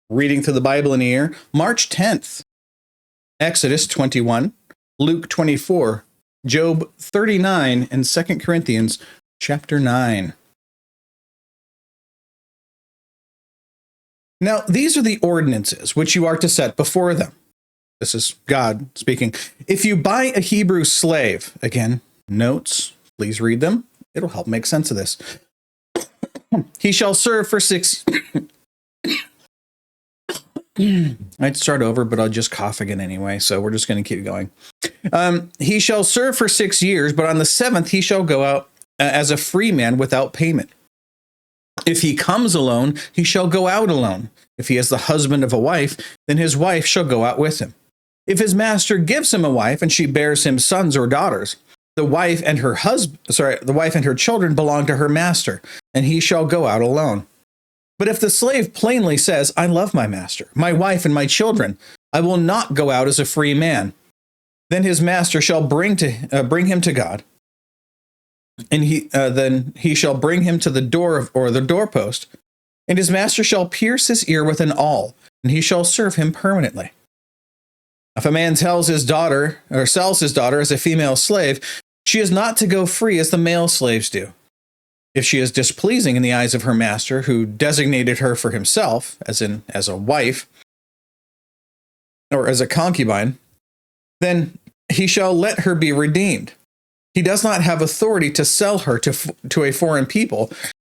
Reading through the Bible in a year, March 10th, Exodus 21, Luke 24, Job 39, and 2 Corinthians chapter 9. Now, these are the ordinances which you are to set before them. This is God speaking. If you buy a Hebrew slave, again, notes, please read them. It'll help make sense of this. He shall serve for 6... I'd start over, but I'll just cough again anyway, so we're just going to keep going. He shall serve for 6 years, but on the 7th he shall go out as a free man without payment. If he comes alone, he shall go out alone. If he is the husband of a wife, then his wife shall go out with him. If his master gives him a wife, and she bears him sons or daughters, the wife and her children belong to her master, and he shall go out alone. But if the slave plainly says, I love my master, my wife, and my children, I will not go out as a free man, then his master shall bring him to God, and then he shall bring him to the door or the doorpost, and his master shall pierce his ear with an awl, and he shall serve him permanently. If a man sells his daughter as a female slave, she is not to go free as the male slaves do. If she is displeasing in the eyes of her master, who designated her for himself, as a wife, or as a concubine, then he shall let her be redeemed. He does not have authority to sell her to a foreign people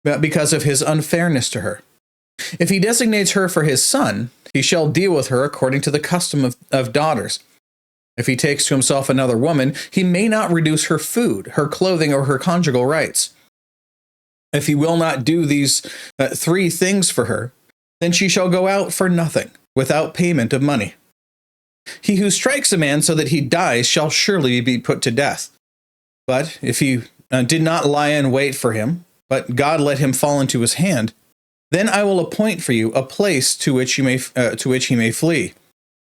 because of his unfairness to her. If he designates her for his son, he shall deal with her according to the custom of daughters. If he takes to himself another woman, he may not reduce her food, her clothing, or her conjugal rights. If he will not do these 3 things for her, then she shall go out for nothing, without payment of money. He who strikes a man so that he dies shall surely be put to death. But if he did not lie in wait for him, but God let him fall into his hand, then I will appoint for you a place to which he may flee.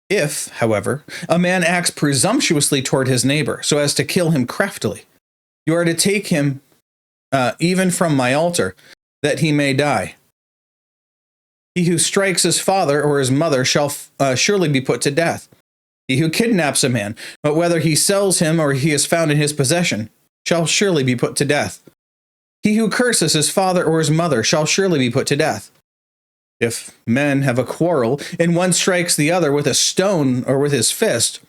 If, however, a man acts presumptuously toward his neighbor, so as to kill him craftily, you are to take him even from my altar, that he may die. He who strikes his father or his mother shall surely be put to death. He who kidnaps a man, but whether he sells him or he is found in his possession, shall surely be put to death. He who curses his father or his mother shall surely be put to death. If men have a quarrel, and one strikes the other with a stone or with his fist,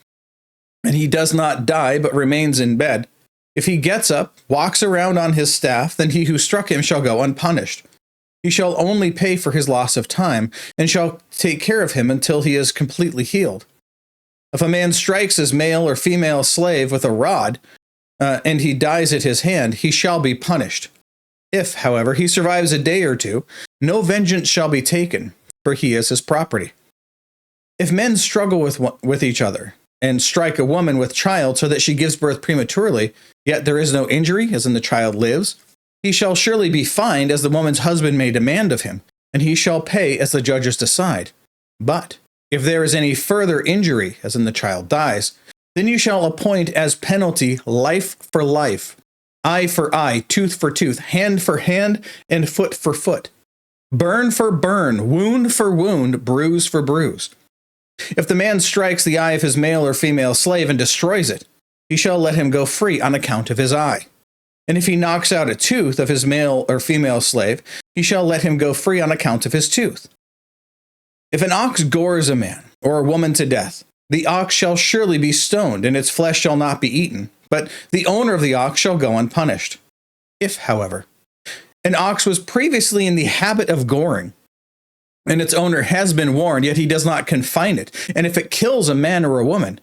and he does not die but remains in bed, if he gets up, walks around on his staff, then he who struck him shall go unpunished. He shall only pay for his loss of time, and shall take care of him until he is completely healed. If a man strikes his male or female slave with a rod, and he dies at his hand, he shall be punished. If, however, he survives a day or two, no vengeance shall be taken, for he is his property. If men struggle with each other, and strike a woman with child so that she gives birth prematurely, yet there is no injury, as in the child lives, he shall surely be fined as the woman's husband may demand of him, and he shall pay as the judges decide. But if there is any further injury, as in the child dies, then you shall appoint as penalty life for life, eye for eye, tooth for tooth, hand for hand, and foot for foot, burn for burn, wound for wound, bruise for bruise. If the man strikes the eye of his male or female slave and destroys it, he shall let him go free on account of his eye. And if he knocks out a tooth of his male or female slave, he shall let him go free on account of his tooth. If an ox gores a man or a woman to death, the ox shall surely be stoned, and its flesh shall not be eaten, but the owner of the ox shall go unpunished. If, however, an ox was previously in the habit of goring, and its owner has been warned, yet he does not confine it, and if it kills a man or a woman,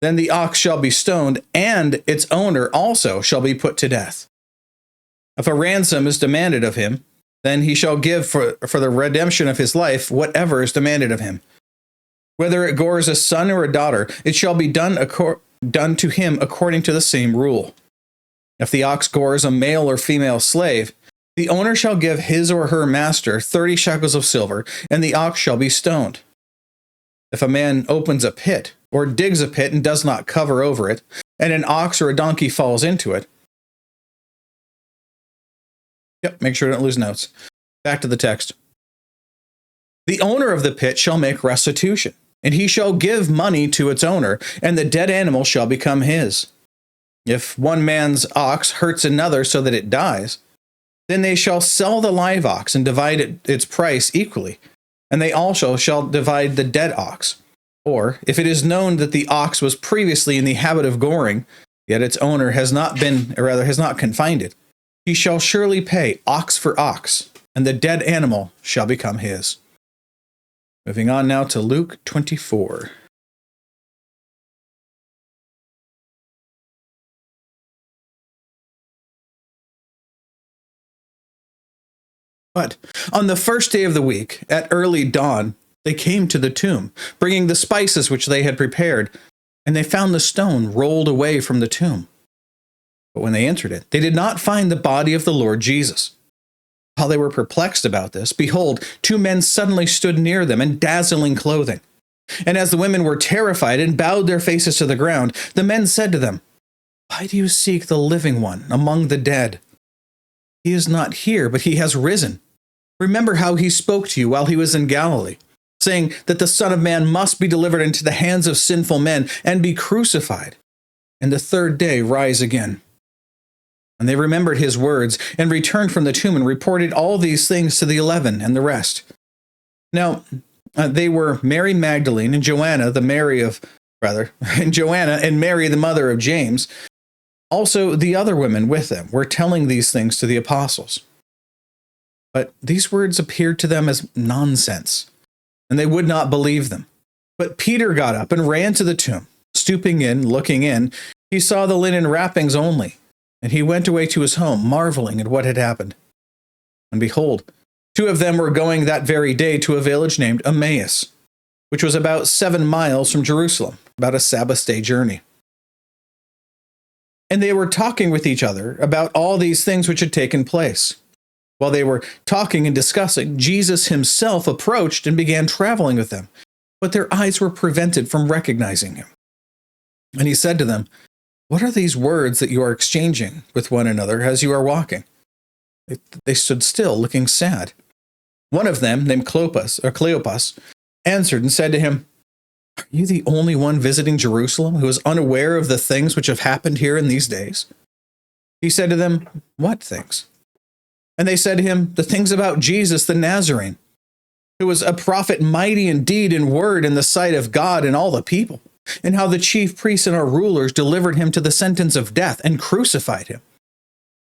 then the ox shall be stoned, and its owner also shall be put to death. If a ransom is demanded of him, then he shall give for the redemption of his life whatever is demanded of him. Whether it gores a son or a daughter, it shall be done to him according to the same rule. If the ox gores a male or female slave, the owner shall give his or her master 30 shekels of silver, and the ox shall be stoned. If a man opens a pit, or digs a pit and does not cover over it, and an ox or a donkey falls into it. Make sure I don't lose notes. Back to the text. The owner of the pit shall make restitution, and he shall give money to its owner, and the dead animal shall become his. If one man's ox hurts another so that it dies, then they shall sell the live ox and divide its price equally, and they also shall divide the dead ox. Or, if it is known that the ox was previously in the habit of goring, yet its owner has not confined it, he shall surely pay ox for ox, and the dead animal shall become his. Moving on now to Luke 24. But on the first day of the week, at early dawn, they came to the tomb, bringing the spices which they had prepared, and they found the stone rolled away from the tomb. But when they entered it, they did not find the body of the Lord Jesus. While they were perplexed about this, behold, two men suddenly stood near them in dazzling clothing. And as the women were terrified and bowed their faces to the ground, the men said to them, "Why do you seek the living one among the dead? He is not here, but he has risen. Remember how he spoke to you while he was in Galilee, saying that the Son of Man must be delivered into the hands of sinful men and be crucified, and the third day rise again." And they remembered his words and returned from the tomb and reported all these things to the 11 and the rest. Now, they were Mary Magdalene and Joanna, and Mary, the mother of James. Also, the other women with them were telling these things to the apostles. But these words appeared to them as nonsense, and they would not believe them. But Peter got up and ran to the tomb. Stooping in, looking in, he saw the linen wrappings only, and he went away to his home, marveling at what had happened. And behold, two of them were going that very day to a village named Emmaus, which was about 7 miles from Jerusalem, about a Sabbath day journey. And they were talking with each other about all these things which had taken place. While they were talking and discussing, Jesus himself approached and began traveling with them, but their eyes were prevented from recognizing him. And he said to them, "What are these words that you are exchanging with one another as you are walking?" They stood still, looking sad. One of them, named Cleopas, answered and said to him, "Are you the only one visiting Jerusalem who is unaware of the things which have happened here in these days?" He said to them, "What things?" And they said to him, "The things about Jesus the Nazarene, who was a prophet mighty in deed and word in the sight of God and all the people, and how the chief priests and our rulers delivered him to the sentence of death and crucified him.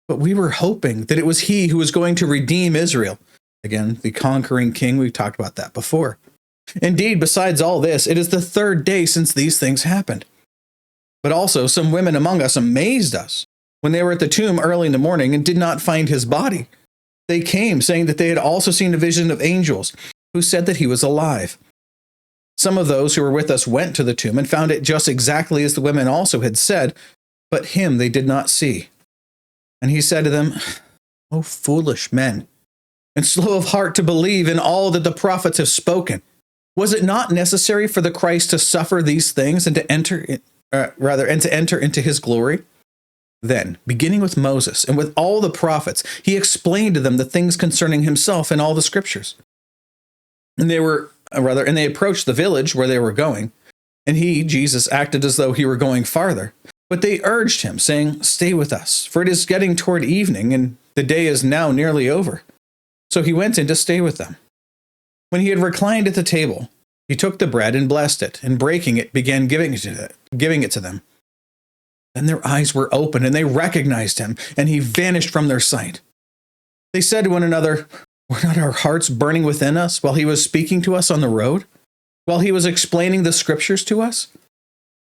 But we were hoping that it was he who was going to redeem Israel." Again, the conquering king, we've talked about that before. "Indeed, besides all this, it is the third day since these things happened. But also some women among us amazed us when they were at the tomb early in the morning and did not find his body. They came, saying that they had also seen a vision of angels who said that he was alive. Some of those who were with us went to the tomb and found it just exactly as the women also had said, but him they did not see." And he said to them, "O foolish men, and slow of heart to believe in all that the prophets have spoken. Was it not necessary for the Christ to suffer these things and to enter into his glory?" Then, beginning with Moses and with all the prophets, he explained to them the things concerning himself in all the scriptures. And they approached the village where they were going, and he, Jesus, acted as though he were going farther. But they urged him, saying, "Stay with us, for it is getting toward evening, and the day is now nearly over." So he went in to stay with them. When he had reclined at the table, he took the bread and blessed it, and breaking it, began giving it to them. Then their eyes were opened, and they recognized him, and he vanished from their sight. They said to one another, "Were not our hearts burning within us while he was speaking to us on the road, while he was explaining the scriptures to us?"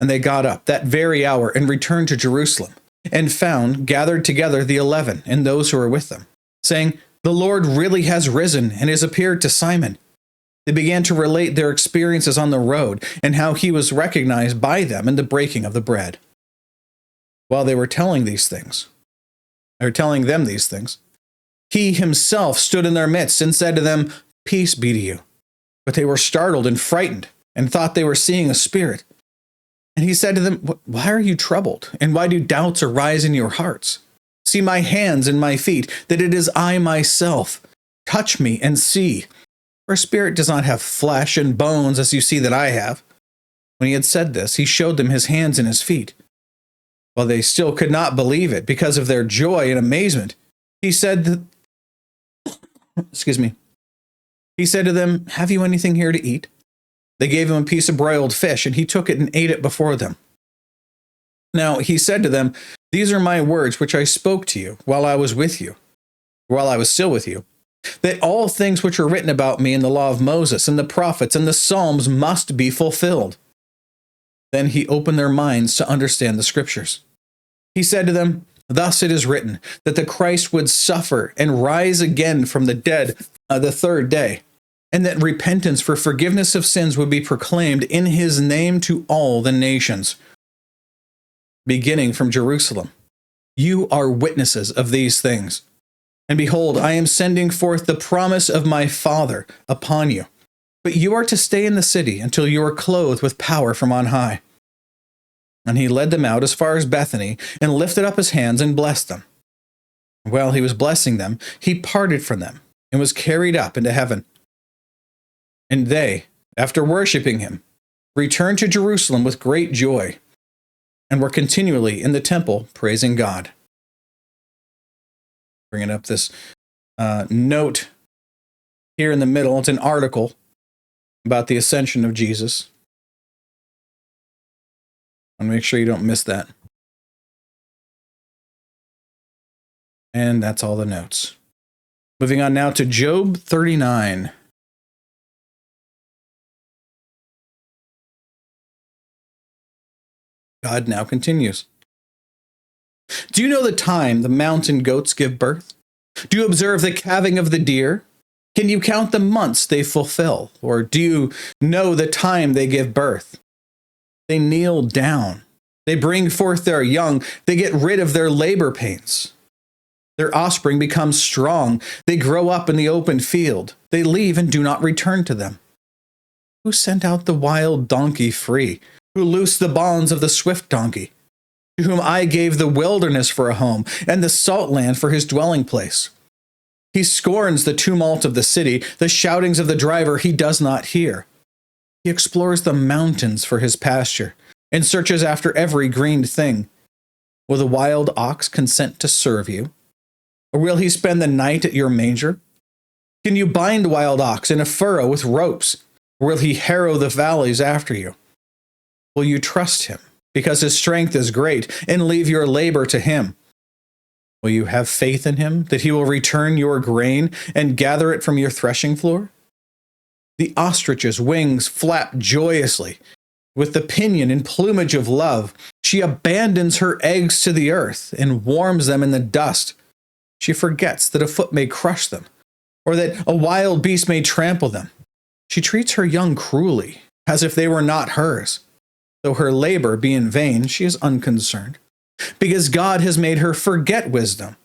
And they got up that very hour and returned to Jerusalem, and found gathered together the 11 and those who were with them, saying, "The Lord really has risen and has appeared to Simon." They began to relate their experiences on the road and how he was recognized by them in the breaking of the bread. While they were telling them these things, he himself stood in their midst and said to them, "Peace be to you." But they were startled and frightened and thought they were seeing a spirit. And he said to them, "Why are you troubled? And why do doubts arise in your hearts? See my hands and my feet, that it is I myself. Touch me and see. Our spirit does not have flesh and bones as you see that I have." When he had said this, he showed them his hands and his feet. While they still could not believe it because of their joy and amazement, he said, excuse me, he said to them, "Have you anything here to eat?" They gave him a piece of broiled fish, and he took it and ate it before them. Now he said to them, "These are my words which I spoke to you while I was still with you, that all things which are written about me in the law of Moses and the prophets and the Psalms must be fulfilled." Then he opened their minds to understand the scriptures. He said to them, "Thus it is written, that the Christ would suffer and rise again from the dead the third day, and that repentance for forgiveness of sins would be proclaimed in his name to all the nations, beginning from Jerusalem. You are witnesses of these things. And behold, I am sending forth the promise of my Father upon you. But you are to stay in the city until you are clothed with power from on high." And he led them out as far as Bethany and lifted up his hands and blessed them. While he was blessing them, he parted from them and was carried up into heaven. And they, after worshiping him, returned to Jerusalem with great joy and were continually in the temple praising God. Bringing up this note here in the middle. It's an article about the ascension of Jesus. I want to make sure you don't miss that. And that's all the notes. Moving on now to Job 39. God now continues. "Do you know the time the mountain goats give birth? Do you observe the calving of the deer? Can you count the months they fulfill? Or do you know the time they give birth? They kneel down. They bring forth their young. They get rid of their labor pains. Their offspring becomes strong. They grow up in the open field. They leave and do not return to them. Who sent out the wild donkey free? Who loosed the bonds of the swift donkey? To whom I gave the wilderness for a home and the salt land for his dwelling place. He scorns the tumult of the city, the shoutings of the driver he does not hear. He explores the mountains for his pasture and searches after every green thing. Will the wild ox consent to serve you? Or will he spend the night at your manger? Can you bind wild ox in a furrow with ropes? Or will he harrow the valleys after you? Will you trust him because his strength is great and leave your labor to him? Will you have faith in him that he will return your grain and gather it from your threshing floor? The ostrich's wings flap joyously. With the pinion and plumage of love, she abandons her eggs to the earth and warms them in the dust. She forgets that a foot may crush them, or that a wild beast may trample them. She treats her young cruelly, as if they were not hers. Though her labor be in vain, she is unconcerned, because God has made her forget wisdom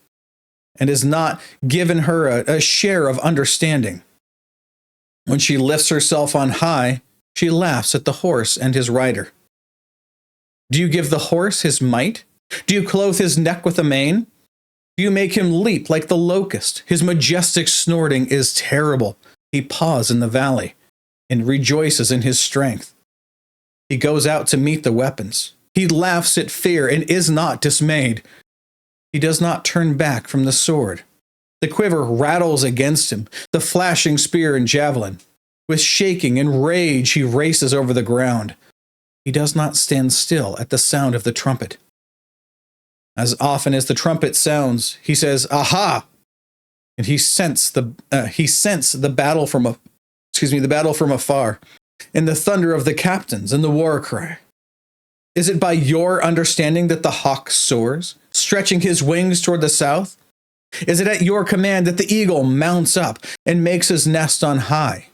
and has not given her a share of understanding. When she lifts herself on high, she laughs at the horse and his rider. Do you give the horse his might? Do you clothe his neck with a mane? Do you make him leap like the locust? His majestic snorting is terrible. He paws in the valley and rejoices in his strength. He goes out to meet the weapons. He laughs at fear and is not dismayed. He does not turn back from the sword. The quiver rattles against him, the flashing spear and javelin. With shaking and rage he races over the ground. He does not stand still at the sound of the trumpet. As often as the trumpet sounds, he says, "Aha!" And he scents the battle from the battle from afar, and the thunder of the captains and the war cry. Is it by your understanding that the hawk soars, stretching his wings toward the south? Is it at your command that the eagle mounts up and makes his nest on high?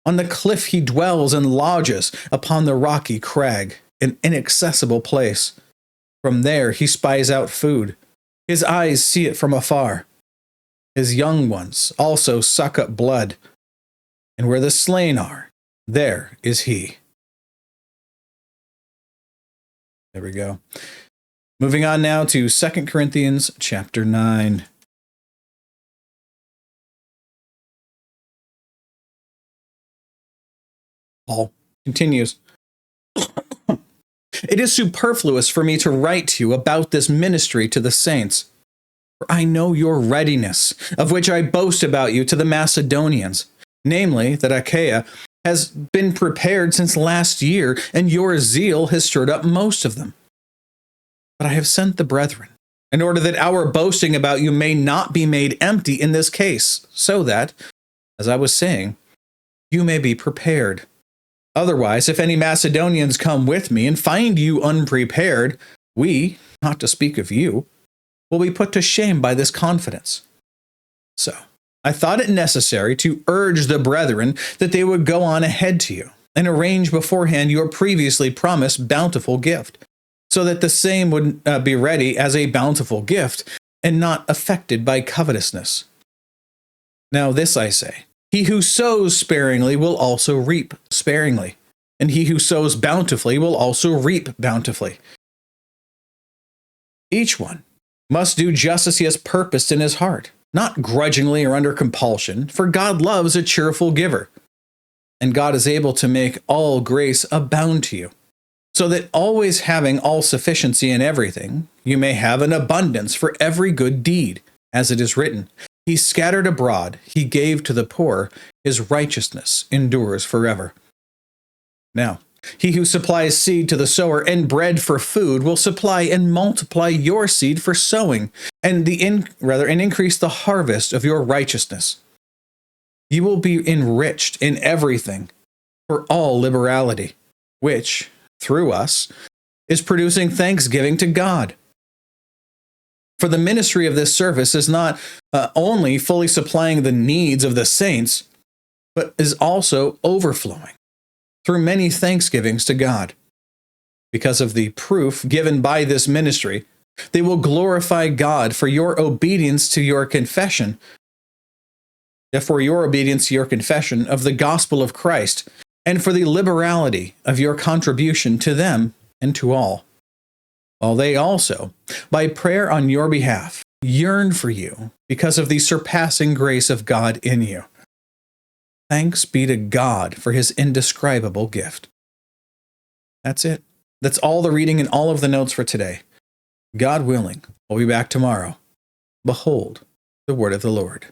On the cliff he dwells and lodges upon the rocky crag, an inaccessible place. From there he spies out food. His eyes see it from afar. His young ones also suck up blood. And where the slain are, there is he. There we go. Moving on now to 2 Corinthians chapter 9. Paul continues, "It is superfluous for me to write to you about this ministry to the saints. For I know your readiness, of which I boast about you to the Macedonians, namely, that Achaia has been prepared since last year, and your zeal has stirred up most of them. But I have sent the brethren, in order that our boasting about you may not be made empty in this case, so that, as I was saying, you may be prepared. Otherwise, if any Macedonians come with me and find you unprepared, we, not to speak of you, will be put to shame by this confidence. So, I thought it necessary to urge the brethren that they would go on ahead to you and arrange beforehand your previously promised bountiful gift, so that the same would be ready as a bountiful gift and not affected by covetousness. Now this I say, he who sows sparingly will also reap sparingly, and he who sows bountifully will also reap bountifully. Each one must do just as he has purposed in his heart, not grudgingly or under compulsion, for God loves a cheerful giver. And God is able to make all grace abound to you, so that always having all sufficiency in everything, you may have an abundance for every good deed, as it is written, He scattered abroad, he gave to the poor, his righteousness endures forever. Now, he who supplies seed to the sower and bread for food will supply and multiply your seed for sowing, and increase the harvest of your righteousness. You will be enriched in everything for all liberality, which, through us, is producing thanksgiving to God. For the ministry of this service is not only fully supplying the needs of the saints, but is also overflowing through many thanksgivings to God. Because of the proof given by this ministry, they will glorify God for your obedience to your confession, of the gospel of Christ, and for the liberality of your contribution to them and to all. While they also, by prayer on your behalf, yearn for you because of the surpassing grace of God in you. Thanks be to God for his indescribable gift." That's it. That's all the reading and all of the notes for today. God willing, we'll be back tomorrow. Behold the word of the Lord.